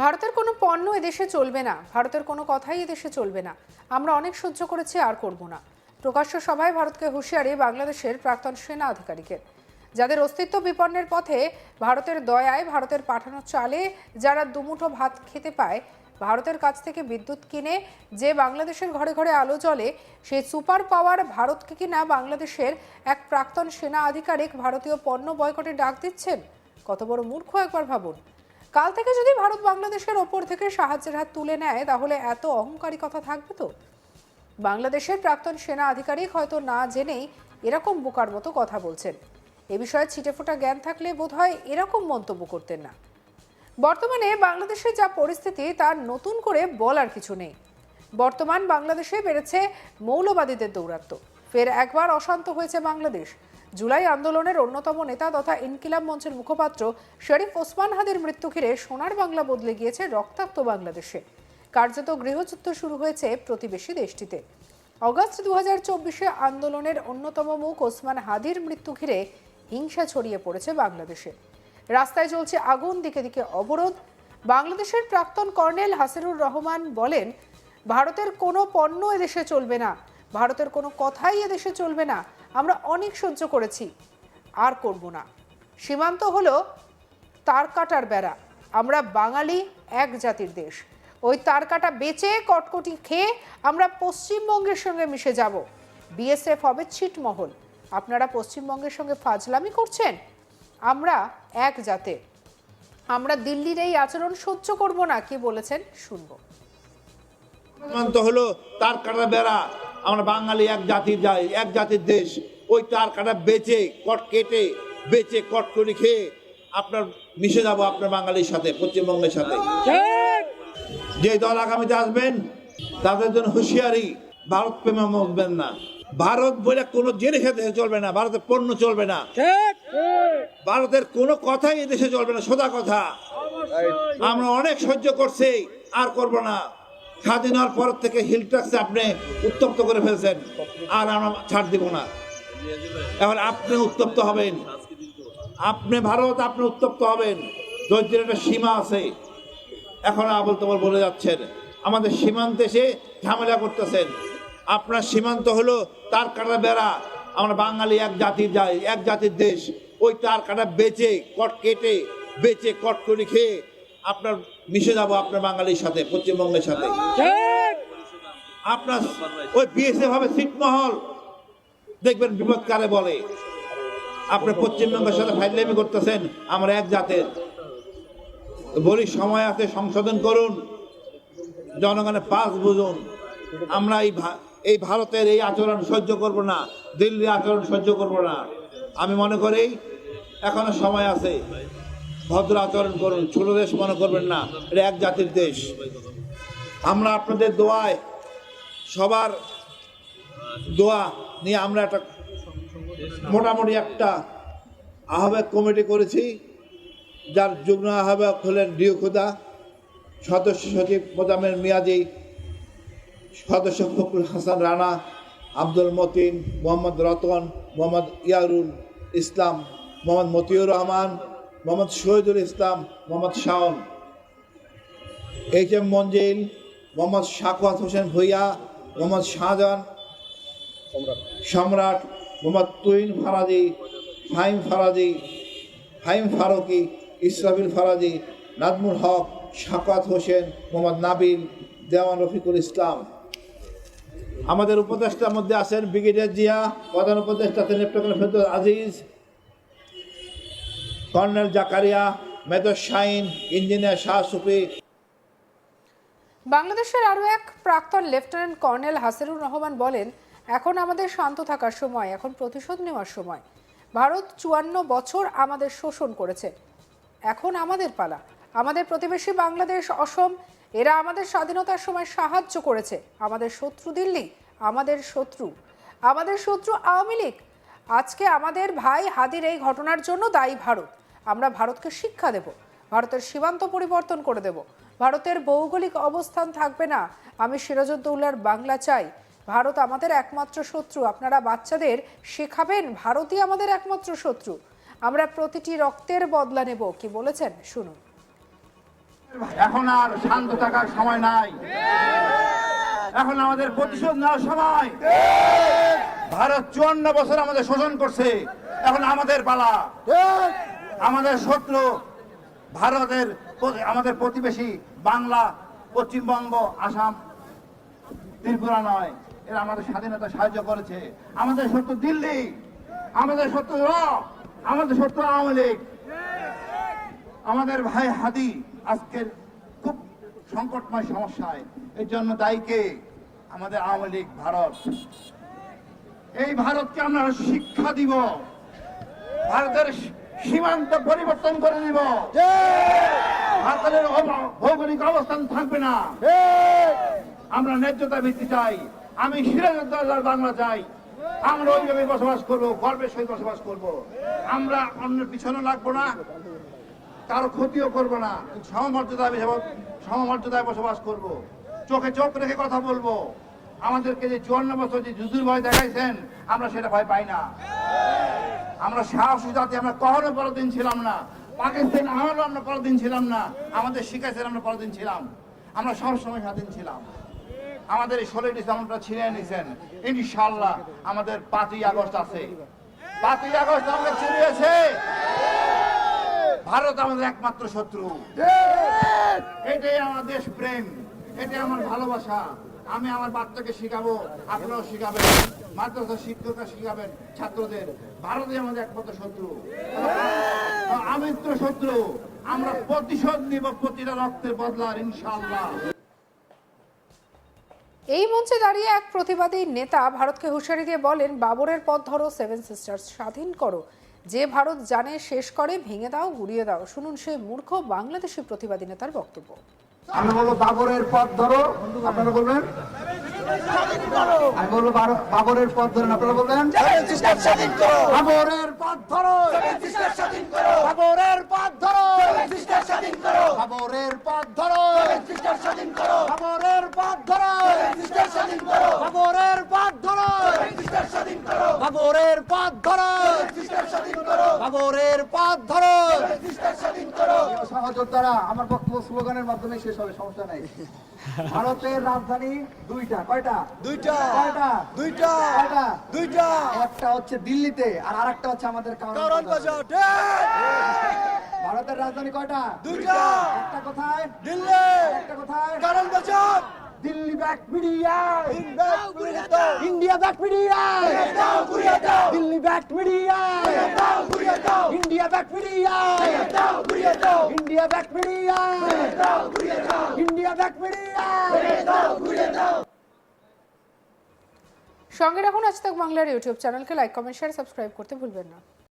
ভারতের কোনো পণ্য এদেশে চলবে না, ভারতের কোনো কথাই এদেশে চলবে না। আমরা অনেক সহ্য করেছি, আর করব না। প্রকাশ্য সভায় ভারতকে হুঁশিয়ারি বাংলাদেশের প্রাক্তন সেনা আধিকারিকের। যাদের অস্তিত্ব বিপন্নের পথে, ভারতের দয়ায়, ভারতের পাঠানো চালে যারা দুমুঠো ভাত খেতে পায়, ভারতের কাছ থেকে বিদ্যুৎ কিনে যে বাংলাদেশের ঘরে ঘরে আলো জ্বলে, সেই সুপার পাওয়ার ভারতকে কিনা বাংলাদেশের এক প্রাক্তন সেনা আধিকারিক ভারতীয় পণ্য বয়কটে ডাক দিচ্ছেন। কত বড় মূর্খ একবার ভাবুন। কাল থেকে যদি ভারত বাংলাদেশের ওপর থেকে সাহায্যের হাত তুলে নেয়, তাহলে এত অহংকারী কথা থাকবে তো? বাংলাদেশের প্রাক্তন সেনা আধিকারিক হয়তো না জেনেই এরকম বোকার মতো কথা বলছেন। এ বিষয়ে ছিটেফোঁটা জ্ঞান থাকলে বোধহয় এরকম মন্তব্য করতেন না। বর্তমানে বাংলাদেশের যা পরিস্থিতি, তার নতুন করে বলার কিছু নেই। বর্তমান বাংলাদেশে বেড়েছে মৌলবাদীদের দৌরাত্ম্য। ফের একবার অশান্ত হয়েছে বাংলাদেশ। জুলাই আন্দোলনের অন্যতম নেতা তথা ইনকিলাব মঞ্চের মুখপাত্র শরীফ ওসমান হাদির মৃত্যু ঘিরে সোনার বাংলা বদলে গিয়েছে রক্তাক্ত বাংলাদেশে। কার্যত গৃহযুদ্ধ শুরু হয়েছে প্রতিবেশী দেশটিতে। অগস্ট 2024-এ আন্দোলনের অন্যতম মুখ ওসমান হাদির মৃত্যু ঘিরে হিংসা ছড়িয়ে পড়েছে বাংলাদেশে। রাস্তায় চলছে আগুন, দিকে দিকে অবরোধ। বাংলাদেশের প্রাক্তন কর্নেল হাসিরুর রহমান বলেন, ভারতের কোনো পণ্য এদেশে চলবে না, ভারতের কোনো কথাই এদেশে চলবে না। আমরা অনেক সহ্য করেছি, আর করব না। সীমান্ত হলো তারকাটার বেড়া। আমরা বাঙালি এক জাতির দেশ। ওই তারকাটা বেচে কটকটি খেয়ে আমরা পশ্চিমবঙ্গের সঙ্গে মিশে যাব। বিএসএফ হবে ছিটমহল। আপনারা পশ্চিমবঙ্গের সঙ্গে ফাজলামি করছেন। আমরা এক জাতের, আমরা দিল্লির এই আচরণ সহ্য করব না। কি বলেছেন শুনবো। সীমান্ত হলো তার কাটা বেড়া। আমরা বাঙালি এক জাতির দেশ। ওই তার কাটা বেচে কট করে খেয়ে আপনার মিশে যাব আপনার বাঙালির সাথে, পশ্চিমবঙ্গের সাথে। যে দল আগামীতে আসবেন তাদের জন্য হুঁশিয়ারি, ভারত প্রেমে মরবেন না। ভারত বলে কোনো জিনিস এদেশে চলবে না, ভারতের পণ্য চলবে না, ভারতের কোনো কথাই এদেশে চলবে না। সোজা কথা। আমরা অনেক সহ্য করছি, আর করব না। স্বাধীন হওয়ার পর থেকে হিল ট্যাক্সে আপনি উত্তপ্ত করে ফেলছেন, আর আমরা ছাড় দিব না। এখন আপনি উত্তপ্ত হবেন, আপনি ভারত, আপনি উত্তপ্ত হবেন। ধৈর্যের একটা সীমা আছে। এখন আবল তাবল বলে যাচ্ছেন, আমাদের সীমান্তে এসে ঝামেলা করতেছেন। আপনার সীমান্ত হলো তার কাটা বেড়া। আমরা বাঙালি এক জাতির দেশ। ওই তার কাটা বেচে কট করে খেয়ে আপনার মিশে যাব আপনার বাঙালির সাথে, পশ্চিমবঙ্গের সাথে। আপনার ওই বিএসএফ হবে ছিটমহল। দেখবেন বিপদ কারে বলে। আপনার পশ্চিমবঙ্গের সাথে ফাইজলামি করতেছেন। আমরা এক জাতের। বলি সময় আছে, সংশোধন করুন, জনগণের পাস বুঝুন। আমরা এই ভারতের এই আচরণ সহ্য করব না, দিল্লির আচরণ সহ্য করব না। আমি মনে করি এখনো সময় আছে। ভদ্র আচরণ করুন, ছোট দেশ মনে করবেন না। এটা এক জাতির দেশ। আমরা আপনাদের দোয়ায়, সবার দোয়া নিয়ে আমরা একটা মোটামুটি একটা আহ্বায়ক কমিটি করেছি, যার যুগ্ম আহ্বায়ক হলেন ডিও খোদা, সদস্য সচিব মোজাম্মেল মিয়াজি, সদস্য ফখরুল হাসান রানা, আব্দুল মতিন, মোহাম্মদ রতন, মোহাম্মদ ইয়ারুল ইসলাম, মোহাম্মদ মতিউর রহমান, মোহাম্মদ শহীদুল ইসলাম, মোহাম্মদ শাওন, এইচ এম মঞ্জিল, মোহাম্মদ শাকওয়াত হোসেন ভুইয়া, মোহাম্মদ শাহজাহান সম্রাট, মোহাম্মদ তুইন ফারাজি, ফাহিম ফারুকি, ইসরাফিল ফারাজি, নাজমুল হক, শাকওয়াত হোসেন, মোহাম্মদ নাবিল, দেওয়ান রফিকুল ইসলাম। আমাদের উপদেষ্টার মধ্যে আছেন ব্রিগেডিয়ার জিয়া, প্রধান উপদেষ্টা lieutenant Ferdous Aziz, colonel Zakaria, major Shahin, engineer Shah Sufi. বাংলাদেশের আরও এক প্রাক্তন লেফটেন্যান্ট কর্নেল হাসিরুর রহমান বলেন, এখন আমাদের শান্ত থাকার সময়, এখন প্রতিশোধ নেওয়ার সময়। ভারত 54 বছর আমাদের শোষণ করেছে, এখন আমাদের পালা। আমাদের প্রতিবেশী বাংলাদেশ, অসম, এরা আমাদের স্বাধীনতার সময় সাহায্য করেছে। আমাদের শত্রু দিল্লি, আমাদের শত্রু আওয়ামী লীগ। আজকে আমাদের ভাই হাদির এই ঘটনার জন্য দায়ী ভারত। আমরা ভারতকে শিক্ষা দেব, ভারতের সীমান্ত পরিবর্তন করে দেব। ভারতের ভৌগোলিক অবস্থান থাকবে না। আমি সিরাজউদ্দৌলার বাংলা চাই। ভারত আমাদের একমাত্র শত্রু। আপনারা বাচ্চাদের শেখাবেন ভারতই আমাদের একমাত্র শত্রু। আমরা প্রতিটি রক্তের বদলা নেব। কি বলেছেন শুনুন। এখন আর শান্ত থাকার সময় নাই, এখন আমাদের প্রতিশোধ নেওয়ার সময়। ভারত 54 বছর আমাদের শোষণ করছে, এখন আমাদের পালা। আমাদের শত্রু ভারতের, আমাদের প্রতিবেশী বাংলা, পশ্চিমবঙ্গ, আসাম, ত্রিপুরা নয়। এরা আমাদের স্বাধীনতা সাহায্য করেছে। আমাদের শত্রু দিল্লি, আমাদের শত্রু আমাদের শত্রু আওয়ামী লীগ। আমাদের ভাই হাদি আজকের খুব সংকটময় সমস্যায়, এর জন্য দায়ী কে? আমাদের আওয়ামী লীগ, ভারত। এই ভারতকে আমরা শিক্ষা দিব, ভারতের সীমান্ত পরিবর্তন করে দিব। ভারতের ভৌগোলিক অবস্থান থাকবে না। আমরা ন্যায্যতা ভিত্তি চাই। আমি সিরাজউদ্দৌলার বাংলা চাই। আমরা ওইভাবে বসবাস করবো, গর্বের সহিত বসবাস করব। আমরা অন্যের পিছনে লাগবো না, কারো ক্ষতিও করবো না। সমমর্যাদায় বসবাস করব। চোখে চোখ রেখে কথা বলবো। আমাদেরকে যে 54 বছর যে যুদ্ধের ভয় দেখাইছেন, আমরা সেটা ভয় পাই না। আমরা সাহসী জাতি, আমরা কখনো পরদিন ছিলাম না। পাকিস্তান আমলেও আমরা পরদিন ছিলাম না। আমাদের শিখাইছেন আমরা পরদিন ছিলাম। আমরা সবসময় স্বাধীন ছিলাম। আমাদের এই 16 ডিসেম্বরটা ছিনিয়ে নিয়েছেন। ইনশাআল্লাহ আমাদের 5ই আগস্ট আছে। 5ই আগস্ট আমাদের ছিনিয়েছে। ভারত আমাদের একমাত্র শত্রু। এটাই আমার দেশ প্রেম, এটাই আমার ভালোবাসা। আমি আমার বাচ্চাকে শিখাবো, আপনারাও শিখাবেন, মাদ্রাসা শিক্ষকরা শিখাবেন ছাত্রদের। ভারতই আমাদের একমাত্র শত্রু, আমিত্র শত্রু। আমরা প্রতিশোধ নিব প্রতিটা রক্তের বদলার, ইনশাআল্লাহ। এই মঞ্চে দাঁড়িয়ে এক প্রতিবাদী নেতা ভারতকে হুঁশিয়ারি দিয়ে বলেন, বাবরের পথ ধরো, 7 সিস্টার্স স্বাধীন করো। যে ভারত জানে শেষ করে, ভেঙে দাও, গুড়িয়ে দাও। শুনুন সেই মূর্খ বাংলাদেশি প্রতিবাদী নেতার বক্তব্য। আমি বলবো বাবরের পথ ধরো, আপনারা বলবেন। আমি বলবো বাবরের পথ ধরেন, আপনারা বলবেন বাবরের পথ ধরো, বাবরের পথ ধরো, বাবরের পথ ধরো, বাবরের পথ ধরো, বাবরের পথ ধরো, বাবরের পথ ধরো, বাবরের পথ ধরো। সহযোদ্ধারা, আমার বক্তব্য স্লোগানের মাধ্যমে শেষ হবে, সমস্যা নাই। ভারতের রাজধানী দুইটা। কয়টা? দুইটা। কয়টা? দুইটা। কয়টা? দুইটা। একটা হচ্ছে দিল্লিতে, আর আরেকটা হচ্ছে আমাদের কারণ বাজার। ভারতের রাজধানী কয়টা? দুইটা। একটা কোথায়? দিল্লি। একটা কোথায়? কারণ বাজার। Delhi back media, India back media, Delhi back media, India back media, India back media, India back media. সঙ্গে রাখুন আজ তাক বাংলার ইউটিউব চ্যানেলকে। লাইক, কমেন্ট, শেয়ার, সাবস্ক্রাইব করতে ভুলবেন না।